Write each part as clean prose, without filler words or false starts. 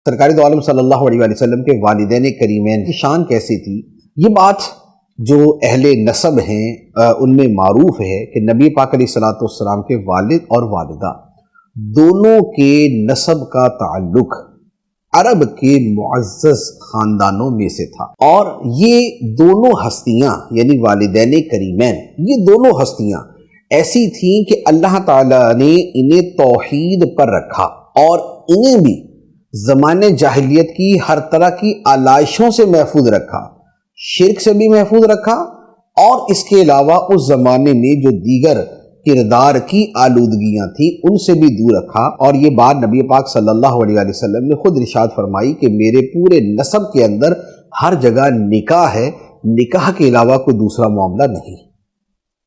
سرکار دو عالم صلی اللہ علیہ وسلم کے والدین کریمین کی شان کیسی تھی، یہ بات جو اہل نسب ہیں ان میں معروف ہے کہ نبی پاک علیہ السلام کے والد اور والدہ دونوں کے نسب کا تعلق عرب کے معزز خاندانوں میں سے تھا، اور یہ دونوں ہستیاں یعنی والدین کریمین، یہ دونوں ہستیاں ایسی تھیں کہ اللہ تعالیٰ نے انہیں توحید پر رکھا اور انہیں بھی زمانے جاہلیت کی ہر طرح کی آلائشوں سے محفوظ رکھا، شرک سے بھی محفوظ رکھا، اور اس کے علاوہ اس زمانے میں جو دیگر کردار کی آلودگیاں تھیں ان سے بھی دور رکھا۔ اور یہ بات نبی پاک صلی اللہ علیہ وسلم نے خود ارشاد فرمائی کہ میرے پورے نسب کے اندر ہر جگہ نکاح ہے، نکاح کے علاوہ کوئی دوسرا معاملہ نہیں۔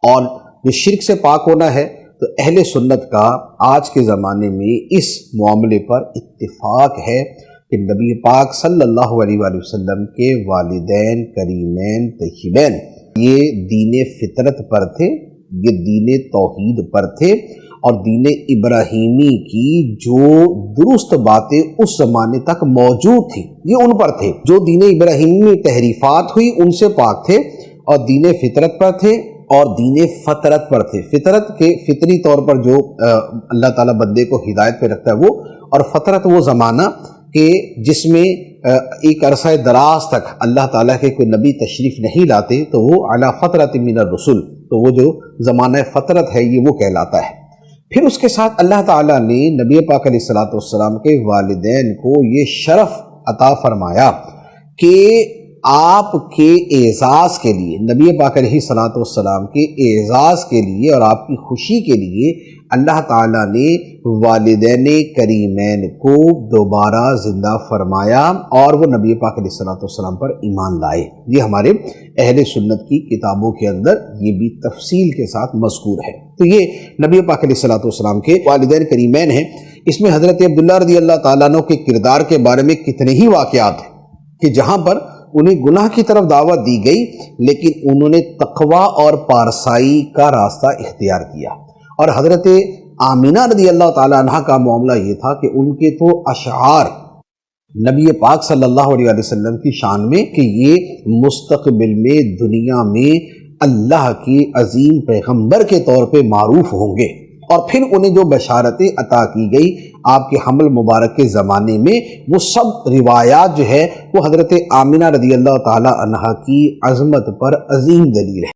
اور جو شرک سے پاک ہونا ہے تو اہل سنت کا آج کے زمانے میں اس معاملے پر اتفاق ہے کہ نبی پاک صلی اللہ علیہ وآلہ وسلم کے والدین کریمین طیبین یہ دین فطرت پر تھے، یہ دین توحید پر تھے، اور دین ابراہیمی کی جو درست باتیں اس زمانے تک موجود تھیں یہ ان پر تھے۔ جو دین ابراہیمی میں تحریفات ہوئی ان سے پاک تھے، اور دین فطرت پر تھے اور دین فطرت پر تھے۔ فطرت کے فطری طور پر جو اللہ تعالیٰ بندے کو ہدایت پہ رکھتا ہے وہ، اور فطرت وہ زمانہ کہ جس میں ایک عرصہ دراز تک اللہ تعالیٰ کے کوئی نبی تشریف نہیں لاتے تو وہ علی فطرت من الرسل، تو وہ جو زمانہ فطرت ہے یہ وہ کہلاتا ہے۔ پھر اس کے ساتھ اللہ تعالیٰ نے نبی پاک علیہ السلام کے والدین کو یہ شرف عطا فرمایا کہ آپ کے اعزاز کے لیے، نبی پاک علیہ السلام کے اعزاز کے لیے اور آپ کی خوشی کے لیے اللہ تعالیٰ نے والدین کریمین کو دوبارہ زندہ فرمایا اور وہ نبی پاک علیہ السلام پر ایمان لائے۔ یہ ہمارے اہل سنت کی کتابوں کے اندر یہ بھی تفصیل کے ساتھ مذکور ہے۔ تو یہ نبی پاک علیہ السلام کے والدین کریمین ہیں۔ اس میں حضرت عبداللہ رضی اللہ تعالیٰ عنہ کے کردار کے بارے میں کتنے ہی واقعات ہیں کہ جہاں پر انہیں گناہ کی طرف دعوت دی گئی لیکن انہوں نے تقوی اور پارسائی کا راستہ اختیار کیا۔ اور حضرت آمینہ رضی اللہ تعالیٰ عنہ کا معاملہ یہ تھا کہ ان کے تو اشعار نبی پاک صلی اللہ علیہ وسلم کی شان میں کہ یہ مستقبل میں دنیا میں اللہ کی عظیم پیغمبر کے طور پہ معروف ہوں گے، اور پھر انہیں جو بشارتیں عطا کی گئی آپ کے حمل مبارک کے زمانے میں، وہ سب روایات جو ہے وہ حضرت آمینہ رضی اللہ تعالی عنہا کی عظمت پر عظیم دلیل ہے۔